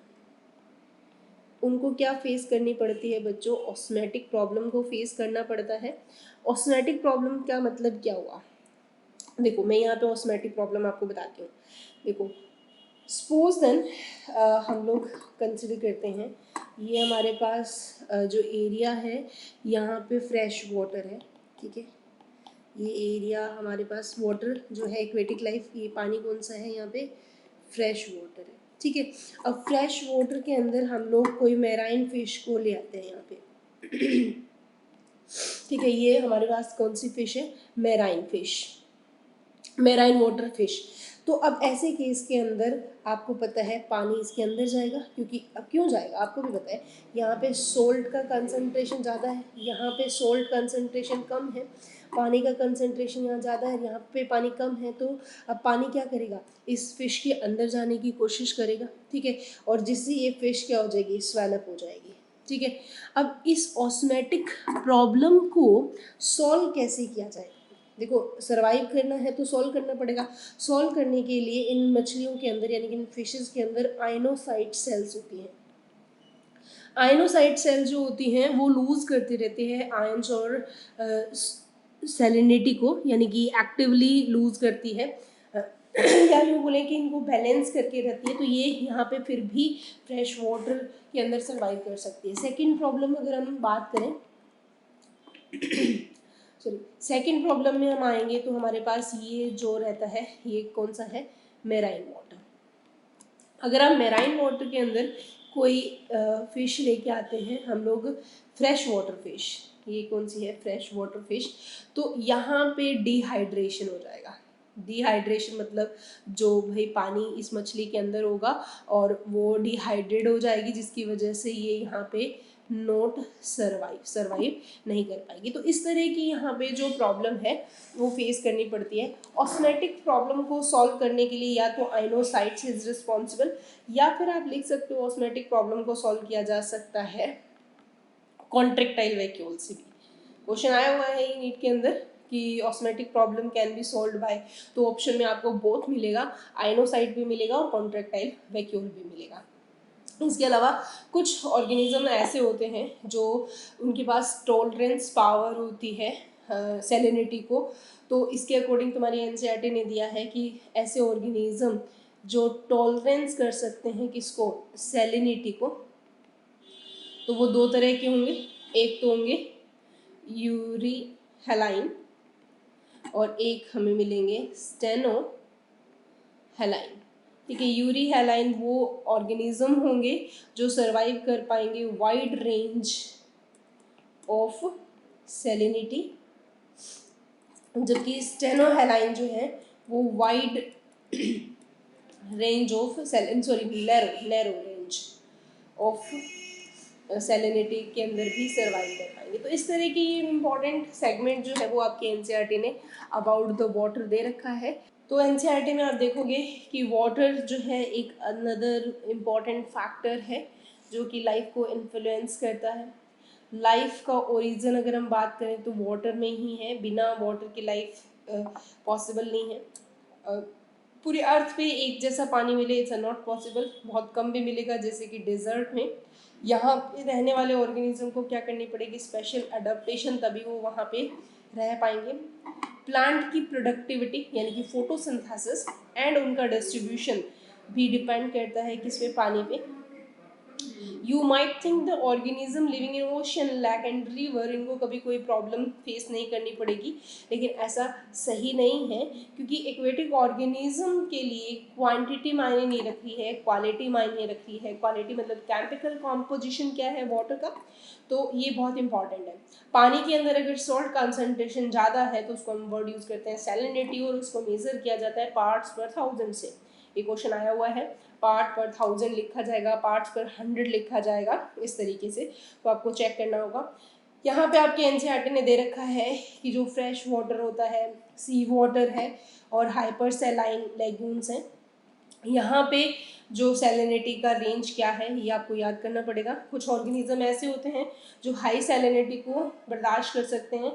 उनको क्या फेस करनी पड़ती है बच्चों, ऑस्मेटिक प्रॉब्लम को फेस करना पड़ता है। ऑस्मेटिक प्रॉब्लम का मतलब क्या हुआ, देखो मैं यहाँ पे ऑस्मेटिक प्रॉब्लम आपको बताती हूँ। देखो सपोज देन हम लोग कंसिडर करते हैं ये हमारे पास जो एरिया है यहाँ पे फ्रेश वाटर है। ठीक है, ये एरिया हमारे पास वाटर जो है एक्वेटिक लाइफ, ये पानी कौन सा है यहाँ पे, फ्रेश वाटर है। ठीक है, अब फ्रेश वाटर के अंदर हम लोग कोई मैराइन फिश को ले आते हैं यहाँ पे। ठीक है, ये हमारे पास कौन सी फिश है, marine fish, marine water fish. तो अब ऐसे केस के अंदर आपको पता है पानी इसके अंदर जाएगा, क्योंकि अब क्यों जाएगा आपको भी पता है, यहाँ पे सोल्ट का कंसंट्रेशन ज़्यादा है, यहाँ पे सोल्ट कंसंट्रेशन कम है, पानी का कंसंट्रेशन यहाँ ज़्यादा है, यहाँ पे पानी कम है। तो अब पानी क्या करेगा, इस फिश के अंदर जाने की कोशिश करेगा। ठीक है, और जिससे ये फिश क्या हो जाएगी, स्वेलअप हो जाएगी। ठीक है, अब इस ऑस्मेटिक प्रॉब्लम को सॉल्व कैसे किया जाएगा, देखो सरवाइव करना है तो सॉल्व करना पड़ेगा। सॉल्व करने के लिए इन मछलियों के अंदर यानी कि इन फिशेस के अंदर आयनोसाइट सेल्स होती हैं। आयनोसाइट सेल्स जो होती हैं वो लूज करते रहते हैं आयंस और सैलिनिटी को, यानी कि एक्टिवली लूज करती है, या यूँ बोलें कि इनको बैलेंस करके रहती है। तो ये यहाँ पे फिर भी फ्रेश वाटर के अंदर सर्वाइव कर सकती है। सेकेंड प्रॉब्लम अगर हम बात करें, सॉरी सेकेंड प्रॉब्लम में हम आएंगे तो हमारे पास ये जो रहता है ये कौन सा है, मेराइन वाटर। अगर आप मेराइन वाटर के अंदर कोई फिश लेके आते हैं हम लोग, फ्रेश वाटर फिश, ये कौन सी है, फ्रेश वाटर फिश, तो यहाँ पे डिहाइड्रेशन हो जाएगा। डिहाइड्रेशन मतलब जो भाई पानी इस मछली के अंदर होगा और वो डिहाइड्रेट हो जाएगी, जिसकी वजह से ये यहाँ पे नोट सरवाइव नहीं कर पाएगी। तो इस तरह की यहाँ पे जो प्रॉब्लम है वो फेस करनी पड़ती है। ऑस्मेटिक प्रॉब्लम को सॉल्व करने के लिए या तो आइनोसाइट्स इज रिस्पॉन्सिबल, या फिर आप लिख सकते हो ऑस्मेटिक प्रॉब्लम को सॉल्व किया जा सकता है कॉन्ट्रेक्टाइल वैक्यूल से भी। क्वेश्चन आया हुआ है नीट के अंदर कि osmotic problem can be solve by, तो ऑप्शन में आपको बोथ मिलेगा, आइनोसाइट भी मिलेगा और कॉन्ट्रेक्टाइल वैक्यूल भी मिलेगा। इसके अलावा कुछ ऑर्गेनिज्म ऐसे होते हैं जो उनके पास टॉलरेंस पावर होती है सैलिनिटी को, तो इसके अकॉर्डिंग तुम्हारी एनसीईआरटी ने दिया है कि ऐसे ऑर्गेनिज्म जो टॉलरेंस कर सकते हैं किसको, सैलिनिटी को, तो वो दो तरह के होंगे। एक तो होंगे यूरी हेलाइन और एक हमें मिलेंगे स्टेनो हेलाइन। ठीक है, यूरी हेलाइन वो ऑर्गेनिज्म होंगे जो सरवाइव कर पाएंगे वाइड रेंज ऑफ सैलिनिटी, जबकि स्टेनो हेलाइन जो है वो wide range of narrow range of salinity के अंदर भी सर्वाइव कर पाएंगे। तो इस तरह की इम्पॉर्टेंट सेगमेंट जो है वो आपके एनसीईआरटी ने अबाउट द वाटर दे रखा है। तो एनसीईआरटी में आप देखोगे कि वाटर जो है एक अनदर इम्पॉर्टेंट फैक्टर है जो कि लाइफ को इन्फ्लुएंस करता है। लाइफ का ओरिजिन अगर हम बात करें तो वाटर में ही है, बिना वाटर की लाइफ पॉसिबल नहीं है। पूरे अर्थ पे एक जैसा पानी मिले इट्स नॉट पॉसिबल, बहुत कम भी मिलेगा, जैसे कि डेजर्ट में। यहाँ पे रहने वाले ऑर्गेनिज्म को क्या करनी पड़ेगी, स्पेशल अडेप्टेशन, तभी वो वहाँ पे रह पाएंगे। प्लांट की प्रोडक्टिविटी यानी कि फोटोसिंथेसिस एंड उनका डिस्ट्रीब्यूशन भी डिपेंड करता है किस पे, पानी पे। You might think the organism living in ocean, lake and river, इनको कभी कोई प्रॉब्लम फेस नहीं करनी पड़ेगी, लेकिन ऐसा सही नहीं है, क्योंकि एक्वेटिक ऑर्गेनिज्म के लिए क्वांटिटी मायने नहीं रखती है, क्वालिटी मायने रखती है। क्वालिटी मतलब केमिकल कॉम्पोजिशन क्या है वाटर का, तो ये बहुत इंपॉर्टेंट है। पानी के अंदर अगर सॉल्ट कंसनट्रेशन ज़्यादा है तो उसको हम वर्ड यूज़ करते हैं सैलिनिटी, और उसको मेजर किया जाता है पार्ट्स पर थाउजेंड से। ये क्वेश्चन आया हुआ है, पार्ट पर 1000 लिखा जाएगा, पार्ट्स पर 100 लिखा जाएगा, इस तरीके से, तो आपको चेक करना होगा। यहाँ पे आपके एनसीईआरटी ने दे रखा है कि जो फ्रेश वाटर होता है, सी वाटर है और हाइपर सैलाइन लेग्यूम्स हैं, यहाँ पे जो सैलिनिटी का रेंज क्या है ये आपको याद करना पड़ेगा। कुछ ऑर्गेनिज्म ऐसे होते हैं जो हाई सैलिनिटी को बर्दाश्त कर सकते हैं,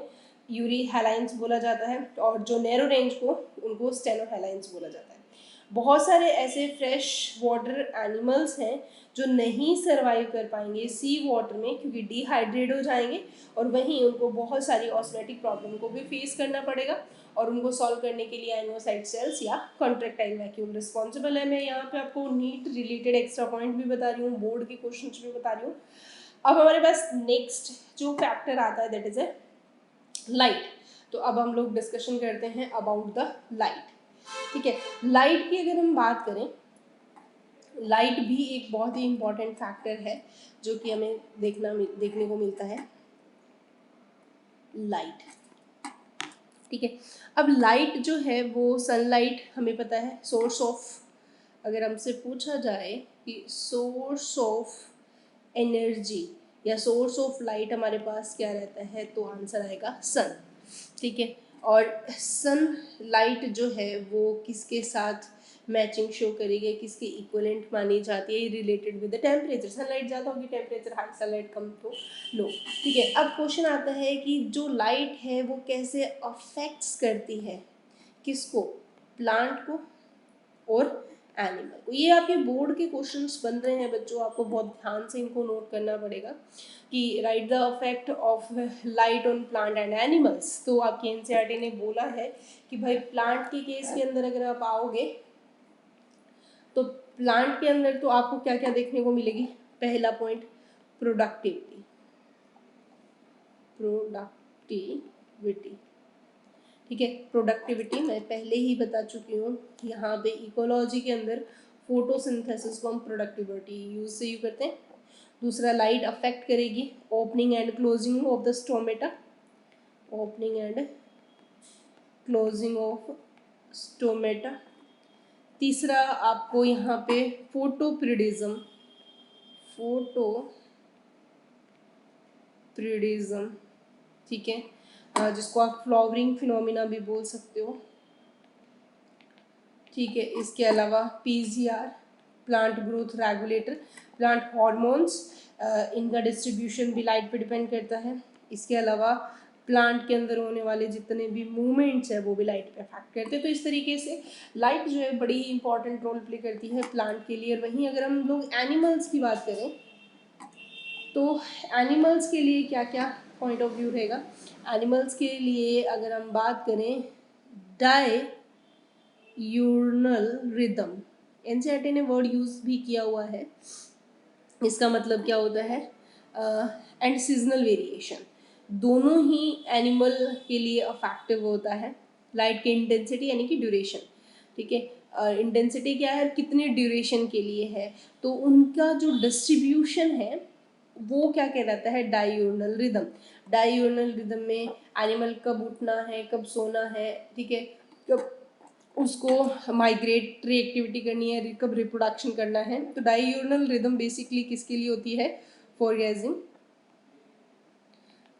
यूरी हेलाइंस बोला जाता है, और जो नैरो रेंज को उनको स्टेनो हेलाइंस बोला जाता है। बहुत सारे ऐसे फ्रेश वाटर एनिमल्स हैं जो नहीं सरवाइव कर पाएंगे सी वाटर में, क्योंकि डिहाइड्रेट हो जाएंगे, और वहीं उनको बहुत सारी ऑस्मेटिक प्रॉब्लम को भी फेस करना पड़ेगा, और उनको सॉल्व करने के लिए आइनोसाइट सेल्स या कॉन्ट्रेक्टाइल वैक्यूम रिस्पॉन्सिबल है। मैं यहाँ पे आपको नीट रिलेटेड एक्स्ट्रा पॉइंट भी बता रही हूँ, बोर्ड के क्वेश्चन भी बता रही हूँ। अब हमारे पास नेक्स्ट जो फैक्टर आता है दैट इज ए लाइट। तो अब हम लोग डिस्कशन करते हैं अबाउट द लाइट। ठीक है, लाइट की अगर हम बात करें, लाइट भी एक बहुत ही इम्पॉर्टेंट फैक्टर है जो कि हमें देखने को मिलता है, लाइट। ठीक है, अब लाइट जो है वो सनलाइट हमें पता है सोर्स ऑफ, अगर हमसे पूछा जाए कि सोर्स ऑफ एनर्जी या सोर्स ऑफ लाइट हमारे पास क्या रहता है, तो आंसर आएगा सन। ठीक है, और सन लाइट जो है वो किसके साथ मैचिंग शो करेगी, किसके इक्वलेंट मानी जाती है, related with the temperature. Sunlight ज़्यादा होगी, टेम्परेचर हाई, सनलाइट कम तो लो। ठीक है, अब क्वेश्चन आता है कि जो लाइट है वो कैसे अफेक्ट्स करती है किसको, प्लांट को और एनिमल को। ये आपके बोर्ड के क्वेश्चंस बन रहे हैं बच्चों, आपको बहुत ध्यान से इनको नोट करना पड़ेगा कि right the effect of light on plant and animals. तो आपकी एनसीईआरटी ने बोला है कि भाई प्लांट के केस के अंदर अगर आप आओगे तो प्लांट के अंदर तो आपको क्या क्या देखने को मिलेगी, पहला पॉइंट प्रोडक्टिविटी, प्रोडक्टिविटी। ठीक है, प्रोडक्टिविटी मैं पहले ही बता चुकी हूँ। यहाँ पे इकोलॉजी के अंदर फोटोसिंथेसिस को हम प्रोडक्टिविटी यूज से यू करते हैं। दूसरा, लाइट अफेक्ट करेगी opening and closing of the stomata, opening and closing of stomata. तीसरा आपको यहाँ पे फोटोप्रिडिज्म, फोटोप्रिडिज्म, ठीक है, जिसको आप फ्लावरिंग फिनोमिना भी बोल सकते हो, ठीक है। इसके अलावा PGR, plant growth regulator, plant hormones, इनका डिस्ट्रीब्यूशन भी लाइट पे डिपेंड करता है। इसके अलावा प्लांट के अंदर होने वाले जितने भी मूवमेंट्स है वो भी लाइट पे अफेक्ट करते हैं। तो इस तरीके से लाइट जो है बड़ी इंपॉर्टेंट रोल प्ले करती है प्लांट के लिए। और वहीं अगर हम लोग एनिमल्स की बात करें तो एनिमल्स के लिए क्या क्या पॉइंट ऑफ व्यू रहेगा। एनिमल्स के लिए अगर हम बात करें डाययूर्नल रिदम, एनसीईआरटी ने वर्ड यूज भी किया हुआ है। इसका मतलब क्या होता है, एंड सीजनल वेरिएशन, दोनों ही एनिमल के लिए अफेक्टिव होता है। लाइट की इंटेंसिटी यानी कि ड्यूरेशन, ठीक है, इंटेंसिटी क्या है, कितने ड्यूरेशन के लिए है, तो उनका जो डिस्ट्रीब्यूशन है वो क्या कहलाता है, डाययूर्नल रिदम। डाययूर्नल रिदम में एनिमल कब उठना है, कब सोना है, ठीक है, कब उसको माइग्रेटरी एक्टिविटी करनी है, कब रिप्रोडक्शन करना है। तो डाययूर्नल रिदम बेसिकली किसके लिए होती है, फॉरगेजिंग,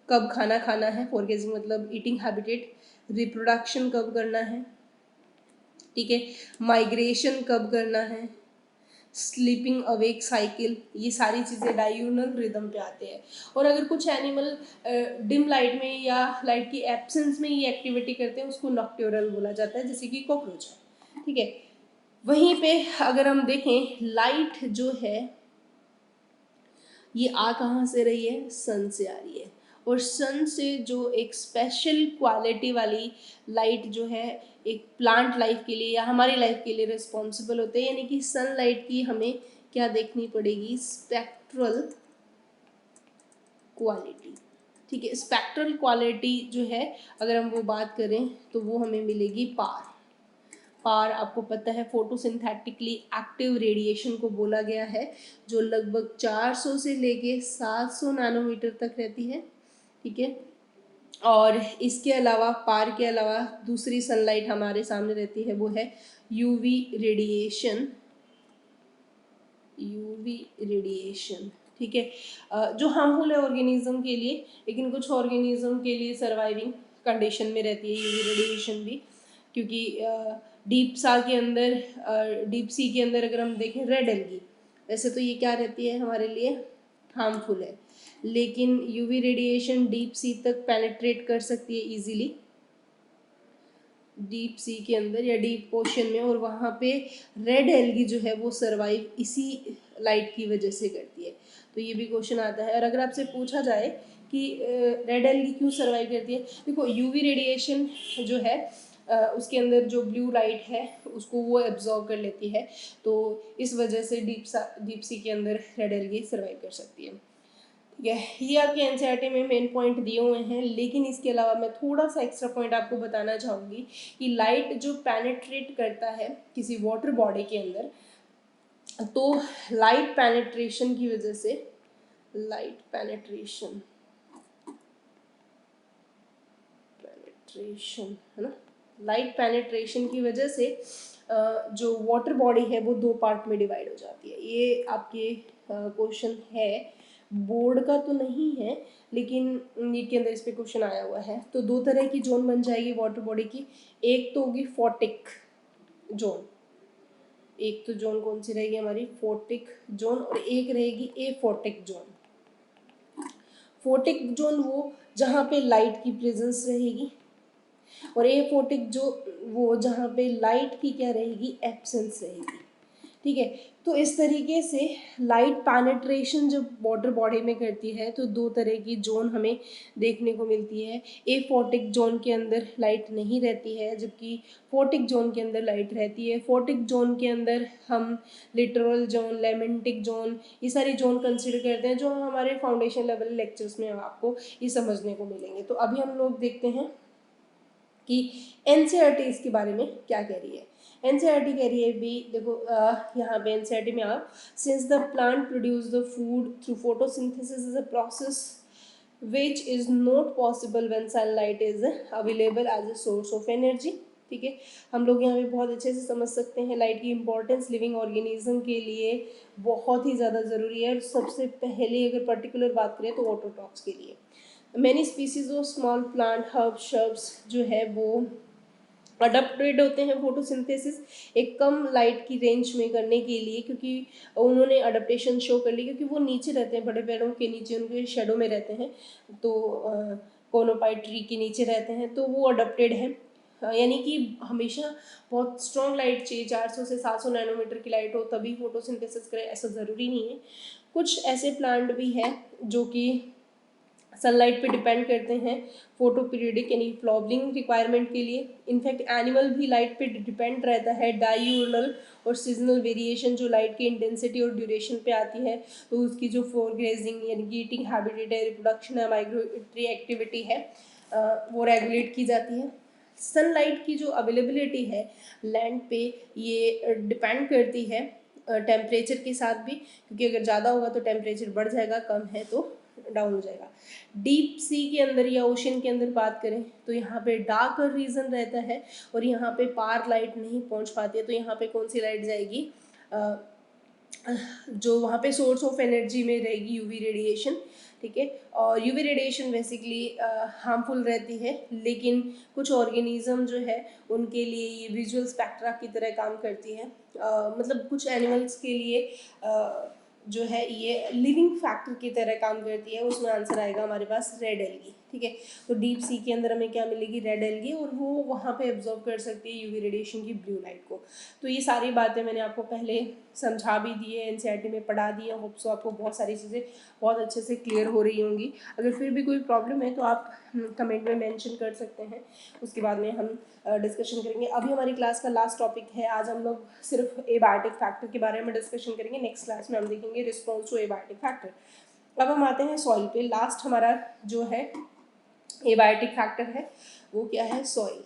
कब खाना खाना है, फॉरगेजिंग मतलब ईटिंग हैबिटेट, रिप्रोडक्शन कब करना है, ठीक है, माइग्रेशन कब करना है, स्लीपिंग अवेक साइकिल, ये सारी चीज़ें डाययूर्नल रिदम पे आते हैं। और अगर कुछ एनिमल डिम लाइट में या लाइट की एब्सेंस में ये एक्टिविटी करते हैं उसको नॉक्ट्यूरल बोला जाता है, जैसे कि कॉकरोच है, ठीक है। वहीं पे अगर हम देखें लाइट जो है ये आ कहाँ से रही है, सन से आ रही है। और सन से जो एक स्पेशल क्वालिटी वाली लाइट जो है एक प्लांट लाइफ के लिए या हमारी लाइफ के लिए रिस्पॉन्सिबल होते हैं, यानी कि सनलाइट की हमें क्या देखनी पड़ेगी, स्पेक्ट्रल क्वालिटी, ठीक है। स्पेक्ट्रल क्वालिटी जो है अगर हम वो बात करें तो वो हमें मिलेगी पार। पार आपको पता है फोटोसिंथेटिकली एक्टिव रेडिएशन को बोला गया है, जो लगभग 400 से लेके 700 नैनोमीटर तक रहती है, ठीक है। और इसके अलावा पार के अलावा दूसरी सनलाइट हमारे सामने रहती है, वो है यूवी रेडिएशन, यूवी रेडिएशन, ठीक है, जो हार्मफुल है ऑर्गेनिज्म के लिए, लेकिन कुछ ऑर्गेनिज्म के लिए सर्वाइविंग कंडीशन में रहती है यूवी रेडिएशन भी। क्योंकि डीप सी के अंदर अगर हम देखें रेड एल्गी, वैसे तो ये क्या रहती है हमारे लिए, हार्मफुल है, लेकिन यूवी रेडिएशन डीप सी तक पेनिट्रेट कर सकती है इजीली, डीप सी के अंदर या डीप ओशन में, और वहाँ पे रेड एल्गी जो है वो सर्वाइव इसी लाइट की वजह से करती है। तो ये भी क्वेश्चन आता है। और अगर आपसे पूछा जाए कि रेड एल्गी क्यों सर्वाइव करती है, देखो यूवी रेडिएशन जो है उसके अंदर जो ब्लू लाइट है उसको वो एब्जॉर्व कर लेती है, तो इस वजह से डीप सी के अंदर रेड एल्गी सर्वाइव कर सकती है, ठीक है। ये आपके एनसीईआरटी में मेन पॉइंट दिए हुए हैं, लेकिन इसके अलावा मैं थोड़ा सा एक्स्ट्रा पॉइंट आपको बताना चाहूँगी कि लाइट जो पेनिट्रेट करता है किसी वाटर बॉडी के अंदर, तो लाइट पेनिट्रेशन की वजह से, लाइट पेनिट्रेशन है ना, लाइट पेनिट्रेशन की वजह से जो वाटर बॉडी है वो दो पार्ट में डिवाइड हो जाती है। ये आपके क्वेश्चन है, बोर्ड का तो नहीं है लेकिन नीट के अंदर इस पे क्वेश्चन आया हुआ है। तो दो तरह की जोन बन जाएगी वाटर बॉडी की, एक तो होगी फोटिक जोन, एक तो जोन कौन सी रहेगी हमारी, फोटिक जोन, और एक रहेगी एफोटिक जोन। फोटिक जोन वो जहाँ पे लाइट की प्रेजेंस रहेगी, और एफोटिक जो वो जहाँ पे लाइट की क्या रहेगी, एब्सेंस रहेगी, ठीक है। तो इस तरीके से लाइट पेनिट्रेशन जब वाटर बॉडी में करती है तो दो तरह की जोन हमें देखने को मिलती है। एफोटिक जोन के अंदर लाइट नहीं रहती है, जबकि फोटिक जोन के अंदर लाइट रहती है। फोटिक जोन के अंदर हम लिटरल जोन, लेमेंटिक जोन, ये सारी जोन कंसिडर करते हैं, जो हमारे फाउंडेशन लेवल लेक्चर्स में आपको ये समझने को मिलेंगे। तो अभी हम लोग देखते हैं कि एनसीईआरटी इसके बारे में क्या कह रही है। एनसीईआरटी कह रही है भी देखो, यहाँ पे एनसीईआरटी में आप, since the plant produce the food through photosynthesis is a process which is not possible when sunlight is available as a source of energy। ठीक है, हम लोग यहाँ पे बहुत अच्छे से समझ सकते हैं लाइट की इम्पोर्टेंस लिविंग ऑर्गेनिज्म के लिए बहुत ही ज़्यादा ज़रूरी है। और सबसे पहले अगर पर्टिकुलर बात करें तो ऑटोट्रॉफ्स के लिए many species of small plant herb shrubs जो है वो अडप्टेड होते हैं फोटोसिंथेसिस एक कम लाइट की रेंज में करने के लिए, क्योंकि उन्होंने अडप्टेशन शो कर ली, क्योंकि वो नीचे रहते हैं, बड़े पेड़ों के नीचे, उनके शेडो में रहते हैं, तो कोनोपाइट ट्री के नीचे रहते हैं, तो वो अडप्टेड है। यानी कि हमेशा बहुत स्ट्रॉन्ग लाइट चाहिए, 400 से 700 नैनोमीटर की लाइट हो तभी फोटोसिंथेसिस करे, ऐसा ज़रूरी नहीं है। कुछ ऐसे प्लांट भी हैं जो कि सनलाइट पे डिपेंड करते हैं फोटो पीरियडिक यानी फ्लॉवरिंग रिक्वायरमेंट के लिए। इनफैक्ट एनिमल भी लाइट पे डिपेंड रहता है। डायूर्नल और सीजनल वेरिएशन जो लाइट की इंटेंसिटी और ड्यूरेशन पे आती है, तो उसकी जो फोर ग्रेजिंग यानी कि ईटिंग हैबिटेट है, रिप्रोडक्शन है, माइग्रेटरी एक्टिविटी है, वो रेगुलेट की जाती है। सनलाइट की जो अवेलेबिलिटी है लैंड पे ये डिपेंड करती है टेम्परेचर के साथ भी, क्योंकि अगर ज़्यादा होगा तो टेम्परेचर बढ़ जाएगा, कम है तो डाउन हो जाएगा। डीप सी के अंदर या ओशन के अंदर बात करें तो यहाँ पे डार्कर रीजन रहता है और यहाँ पे पार लाइट नहीं पहुँच पाती है, तो यहाँ पे कौन सी लाइट जाएगी, जो वहाँ पे सोर्स ऑफ एनर्जी में रहेगी यूवी रेडिएशन। ठीक है, और यूवी रेडिएशन बेसिकली हार्मफुल रहती है, लेकिन कुछ ऑर्गेनिज्म जो है उनके लिए ये विजुअल स्पेक्ट्रा की तरह काम करती है। मतलब कुछ एनिमल्स के लिए जो है ये लिविंग फैक्टर की तरह काम करती है। उसमें आंसर आएगा हमारे पास रेड एल्गी। ठीक है, तो डीप सी के अंदर हमें क्या मिलेगी, रेड एल्गी, और वो वहाँ पे एब्जॉर्ब कर सकती है यूवी रेडिएशन की ब्लू लाइट को। तो ये सारी बातें मैंने आपको पहले समझा भी दी है, एनसीईआरटी में पढ़ा दी है। होप सो आपको बहुत सारी चीज़ें बहुत अच्छे से क्लियर हो रही होंगी। अगर फिर भी कोई प्रॉब्लम है तो आप कमेंट में मेंशन कर सकते हैं, उसके बाद में हम डिस्कशन करेंगे। अभी हमारी क्लास का लास्ट टॉपिक है, आज हम लोग सिर्फ एबायोटिक फैक्टर के बारे में डिस्कशन करेंगे। नेक्स्ट क्लास में हम देखेंगे रिस्पॉन्स टू एबायोटिक फैक्टर। अब हम आते हैं सॉइल पे। लास्ट हमारा जो है एबायोटिक फैक्टर है वो क्या है, सॉइल।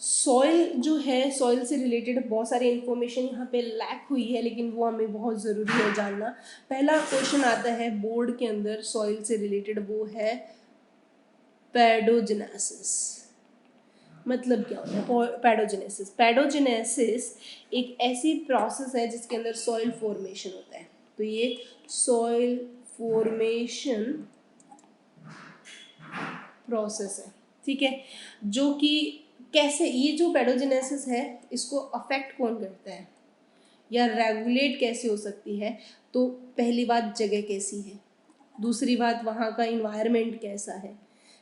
सॉइल जो है, सॉइल से रिलेटेड बहुत सारी इन्फॉर्मेशन यहाँ पे लैक हुई है, लेकिन वो हमें बहुत ज़रूरी है जानना। पहला क्वेश्चन आता है बोर्ड के अंदर सॉइल से रिलेटेड, वो है पैडोजेनेसिस। मतलब क्या होता है पैडोजेनेसिस? पैडोजेनेसिस एक ऐसी प्रोसेस है जिसके अंदर सॉइल फॉर्मेशन होता है। तो ये सॉइल फॉर्मेशन प्रोसेस है, ठीक है, जो कि कैसे, ये जो पैडोजेनेसिस है इसको अफेक्ट कौन करता है या रेगुलेट कैसे हो सकती है? तो पहली बात जगह कैसी है, दूसरी बात वहाँ का इन्वायरमेंट कैसा है।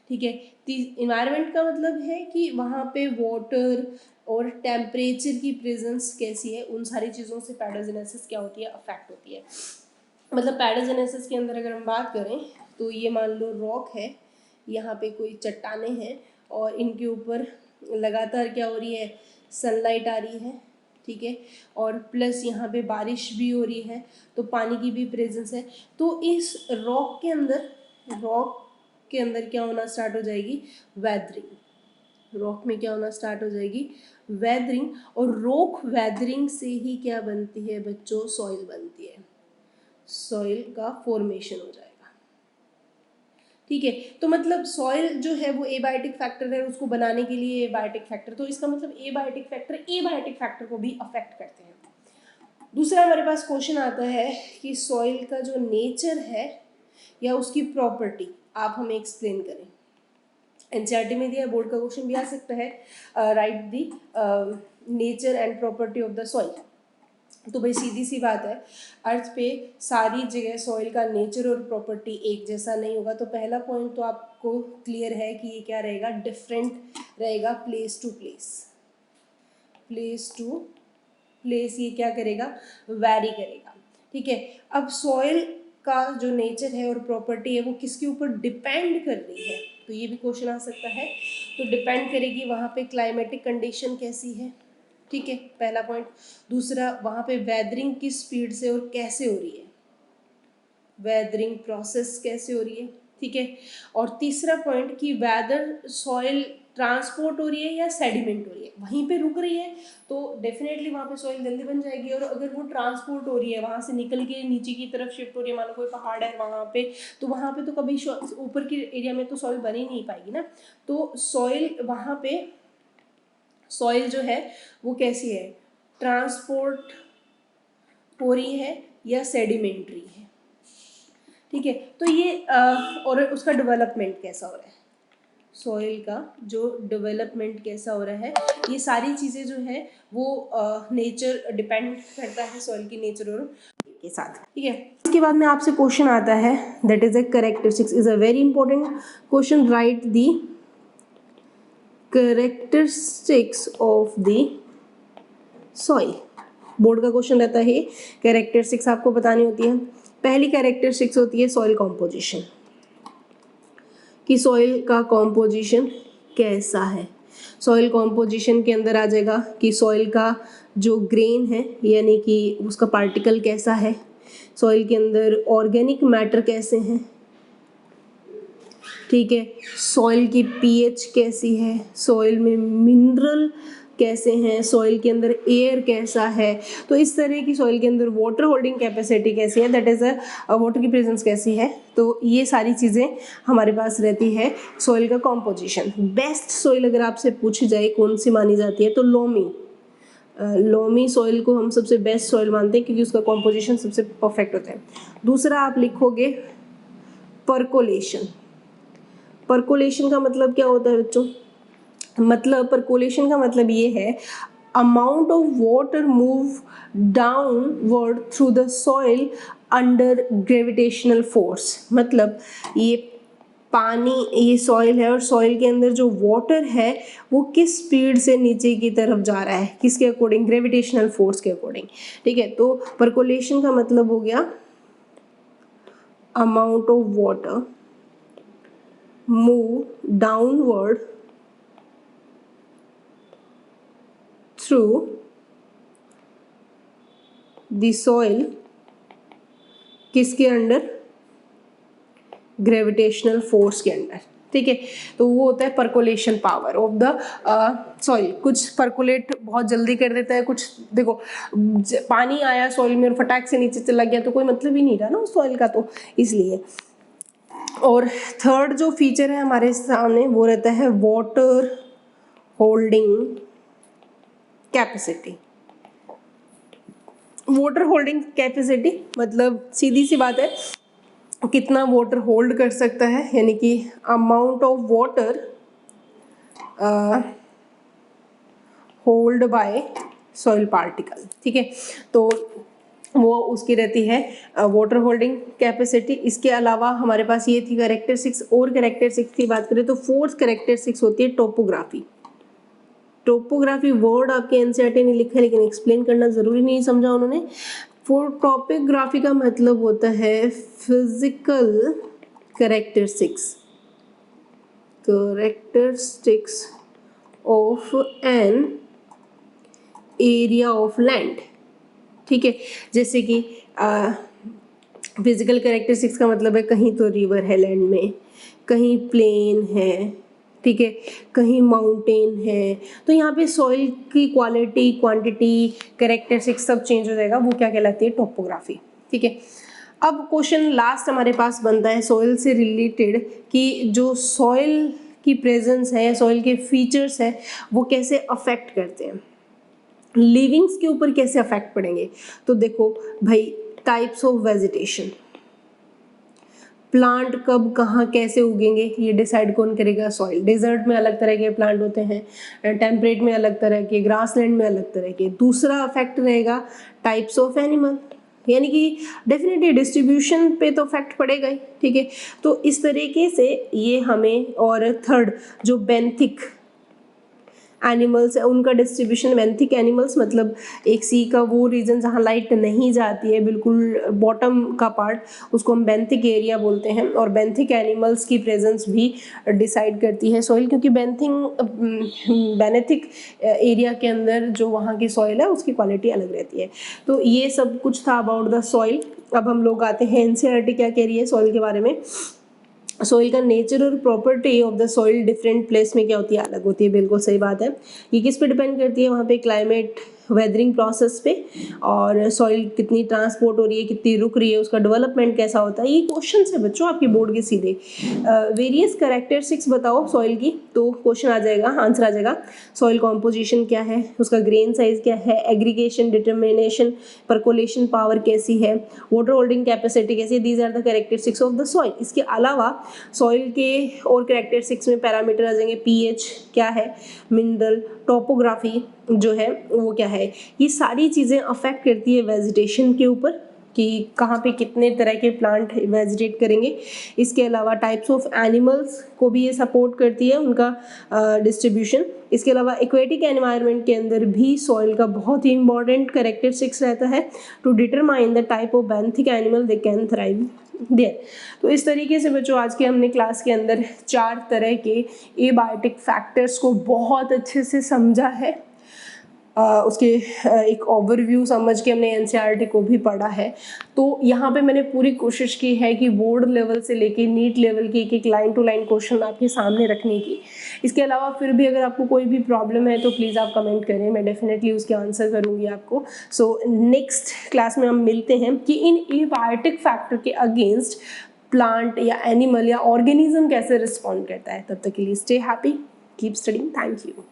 ठीक है, इन्वायरमेंट का मतलब है कि वहाँ पे वाटर और टेम्परेचर की प्रेजेंस कैसी है, उन सारी चीज़ों से पैडोजेनेसिस क्या होती है, अफेक्ट होती है। मतलब पैडोजेनेसिस के अंदर अगर हम बात करें तो ये मान लो रॉक है, यहाँ पे कोई चट्टाने हैं और इनके ऊपर लगातार क्या हो रही है, सनलाइट आ रही है। ठीक है, और प्लस यहाँ पे बारिश भी हो रही है, तो पानी की भी प्रेजेंस है। तो इस रॉक के अंदर क्या होना स्टार्ट हो जाएगी, वेदरिंग। रॉक में क्या होना स्टार्ट हो जाएगी, वेदरिंग। और रॉक वेदरिंग से ही क्या बनती है बच्चों, सॉइल बनती है, सॉइल का फॉर्मेशन हो जाएगा। ठीक है, तो मतलब सॉइल जो है वो एबायोटिक फैक्टर है, उसको बनाने के लिए एबायोटिक फैक्टर, तो इसका मतलब एबायोटिक फैक्टर को भी अफेक्ट करते हैं। दूसरा हमारे पास क्वेश्चन आता है कि सॉइल का जो नेचर है या उसकी प्रॉपर्टी आप हमें एक्सप्लेन करें। एनसीईआरटी में दिया, बोर्ड का क्वेश्चन भी आ सकता है, right the nature and property of the soil. तो भाई सीधी सी बात है, अर्थ पे सारी जगह सॉइल का नेचर और प्रॉपर्टी एक जैसा नहीं होगा। तो पहला पॉइंट तो आपको क्लियर है कि ये क्या रहेगा, डिफरेंट रहेगा place to place. Place to place ये क्या करेगा, वैरी करेगा। ठीक है, अब सॉइल का जो नेचर है और प्रॉपर्टी है वो किसके ऊपर डिपेंड कर रही है, तो ये भी क्वेश्चन आ सकता है। तो डिपेंड करेगी वहाँ पे क्लाइमेटिक कंडीशन कैसी है। ठीक है, पहला पॉइंट। दूसरा, वहाँ पे वेदरिंग किस स्पीड से और कैसे हो रही है, वेदरिंग प्रोसेस कैसे हो रही है। ठीक है। और तीसरा पॉइंट कि वेदर सॉइल ट्रांसपोर्ट हो रही है या सेडिमेंट हो रही है, वहीं पे रुक रही है तो डेफिनेटली वहाँ पे सॉइल जल्दी बन जाएगी, और अगर वो ट्रांसपोर्ट हो रही है, वहाँ से निकल के नीचे की तरफ शिफ्ट हो रही है, मान लो कोई पहाड़ है वहाँ पे, तो वहाँ पे तो कभी ऊपर की एरिया में तो सॉइल बन ही नहीं पाएगी ना। तो सॉइल वहाँ पे सॉइल जो है वो कैसी है, ट्रांसपोर्ट हो रही है या सेडिमेंट्री है, ठीक है। तो ये और उसका डेवलपमेंट कैसा हो रहा है, सॉइल का जो डेवलपमेंट कैसा हो रहा है, ये सारी चीज़ें जो है वो नेचर डिपेंड करता है सॉइल की नेचर और के साथ, ठीक है। इसके बाद में आपसे क्वेश्चन आता है that is a characteristics, is a very important question, right the characteristics of the soil. Board का क्वेश्चन रहता है, कैरेक्टरिस्टिक्स आपको बतानी होती है। पहली कैरेक्टरिस्टिक्स होती है सॉइल कॉम्पोजिशन, कि सॉइल का कॉम्पोजिशन कैसा है। सॉइल कॉम्पोजिशन के अंदर आ जाएगा कि सॉइल का जो ग्रेन है यानी कि उसका पार्टिकल कैसा है, सॉइल के अंदर ऑर्गेनिक मैटर कैसे हैं, ठीक है, सॉइल की पीएच कैसी है, सॉइल में मिनरल कैसे हैं, सॉइल के अंदर एयर कैसा है, तो इस तरह की सॉइल के अंदर वाटर होल्डिंग कैपेसिटी कैसी है, दैट इज वाटर की प्रेजेंस कैसी है, तो ये सारी चीज़ें हमारे पास रहती है सॉइल का कॉम्पोजिशन। बेस्ट सॉइल अगर आपसे पूछी जाए कौन सी मानी जाती है तो लोमी सॉइल को हम सबसे बेस्ट सॉइल मानते हैं क्योंकि उसका कॉम्पोजिशन सबसे परफेक्ट होता है। दूसरा आप लिखोगे परकोलेशन। परकोलेशन का मतलब क्या होता है बच्चों, मतलब परकोलेशन का मतलब ये है amount of water move downward through the soil under gravitational force, मतलब ये पानी, ये सॉइल है और सॉइल के अंदर जो वाटर है वो किस स्पीड से नीचे की तरफ जा रहा है, किसके अकॉर्डिंग, ग्रेविटेशनल फोर्स के अकॉर्डिंग, ठीक है। तो परकोलेशन का मतलब हो गया amount of water move downward through the soil किसके अंडर, ग्रेविटेशनल फोर्स के अंडर, ठीक है। तो वो होता है percolation power of the soil. कुछ परकोलेट बहुत जल्दी कर देता है, कुछ देखो पानी आया सॉइल में और फटाक से नीचे चला गया तो कोई मतलब ही नहीं रहा ना उस सॉइल का, तो इसलिए। और थर्ड जो फीचर है हमारे सामने वो रहता है water holding capacity. Water holding capacity मतलब सीधी सी बात है कितना वाटर होल्ड कर सकता है, यानी कि amount of water hold by soil particle, ठीक है। तो वो उसकी रहती है वाटर होल्डिंग कैपेसिटी। इसके अलावा हमारे पास ये थी कैरेक्टरिस्टिक्स, और कैरेक्टरिस्टिक्स की बात करें तो फोर्थ कैरेक्टरिस्टिक्स होती है टोपोग्राफी। टोपोग्राफी वर्ड आपके एनसीईआरटी ने लिखा है लेकिन एक्सप्लेन करना ज़रूरी नहीं समझा उन्होंने। टोपोग्राफी का मतलब होता है physical characteristics of an area of land, ठीक है। जैसे कि फिजिकल कैरेक्टरिस्टिक्स का मतलब है कहीं तो रिवर है लैंड में, कहीं प्लेन है, ठीक है, कहीं माउंटेन है, तो यहाँ पे सॉइल की क्वालिटी, क्वांटिटी, कैरेक्टरिस्टिक्स सब चेंज हो जाएगा, वो क्या कहलाती है, टोपोग्राफी, ठीक है। अब क्वेश्चन लास्ट हमारे पास बनता है सॉइल से रिलेटेड कि जो सॉइल की प्रेजेंस है, सॉइल के फीचर्स है वो कैसे अफेक्ट करते हैं, लिविंग्स के ऊपर कैसे अफेक्ट पड़ेंगे। तो देखो भाई, टाइप्स ऑफ वेजिटेशन, प्लांट कब कहाँ कैसे उगेंगे ये डिसाइड कौन करेगा, सॉइल। डेजर्ट में अलग तरह के प्लांट होते हैं, टेम्परेट में अलग तरह के, ग्रासलैंड में अलग तरह के। दूसरा अफेक्ट रहेगा टाइप्स ऑफ एनिमल, यानी कि डेफिनेटली डिस्ट्रीब्यूशन पे तो इफेक्ट पड़ेगा ही, ठीक है। तो इस तरीके से ये हमें, और थर्ड जो बेंथिक एनिमल्स है उनका डिस्ट्रीब्यूशन, बेंथिक एनिमल्स मतलब एक सी का वो रीजन जहाँ लाइट नहीं जाती है, बिल्कुल बॉटम का पार्ट, उसको हम बेंथिक एरिया बोलते हैं। और बेंथिक एनिमल्स की प्रेजेंस भी डिसाइड करती है सॉइल, क्योंकि बेनेथिक एरिया के अंदर जो वहाँ की सॉइल है उसकी क्वालिटी अलग रहती है। तो ये सब कुछ था अबाउट द सॉइल। अब हम लोग आते हैं एनसीईआरटी क्या कह रही है सॉइल के बारे में। सॉइल का नेचर और property of the soil different place में क्या होती है, अलग होती है, बिल्कुल सही बात है। ये किस पे डिपेंड करती है, वहाँ पे क्लाइमेट, वेदरिंग प्रोसेस पे, और सॉइल कितनी ट्रांसपोर्ट हो रही है, कितनी रुक रही है, उसका डेवलपमेंट कैसा होता है। ये क्वेश्चन है बच्चों आपके बोर्ड के सीधे। वेरियस कैरेक्टरिस्टिक्स बताओ सॉइल की, तो क्वेश्चन आ जाएगा, आंसर आ जाएगा सॉइल कॉम्पोजिशन क्या है, उसका ग्रेन साइज क्या है, एग्रीगेशन, डिटर्मिनेशन, परकोलेशन पावर कैसी है, वाटर होल्डिंग कैपेसिटी कैसी है। These are the characteristics of the soil. इसके अलावा सॉइल के और कैरेक्टरिस्टिक्स में पैरामीटर आ जाएंगे, पीएच क्या है, मिनरल, टोपोग्राफी जो है वो क्या है। ये सारी चीज़ें अफेक्ट करती है वेजिटेशन के ऊपर कि कहाँ पे कितने तरह के प्लांट वेजिटेट करेंगे। इसके अलावा टाइप्स ऑफ एनिमल्स को भी ये सपोर्ट करती है, उनका डिस्ट्रीब्यूशन। इसके अलावा एक्वेटिक एनवायरनमेंट के अंदर भी सॉइल का बहुत ही इंपॉर्टेंट कैरेक्टरिस्टिक्स रहता है to determine the type of benthic animal they can thrive there. तो इस तरीके से बच्चों आज के हमने क्लास के अंदर 4 तरह के एबायोटिक फैक्टर्स को बहुत अच्छे से समझा है। उसके एक ओवरव्यू समझ के हमने एनसीईआरटी को भी पढ़ा है। तो यहाँ पे मैंने पूरी कोशिश की है कि बोर्ड लेवल से लेके नीट लेवल की एक लाइन टू लाइन क्वेश्चन आपके सामने रखने की। इसके अलावा फिर भी अगर आपको कोई भी प्रॉब्लम है तो प्लीज़ आप कमेंट करें, मैं डेफिनेटली उसके आंसर करूँगी आपको। सो नेक्स्ट क्लास में हम मिलते हैं कि इन एबायोटिक फैक्टर के अगेंस्ट प्लांट या एनिमल या ऑर्गेनिज्म कैसे रिस्पॉन्ड करता है। तब तक के लिए stay happy, keep studying, thank you.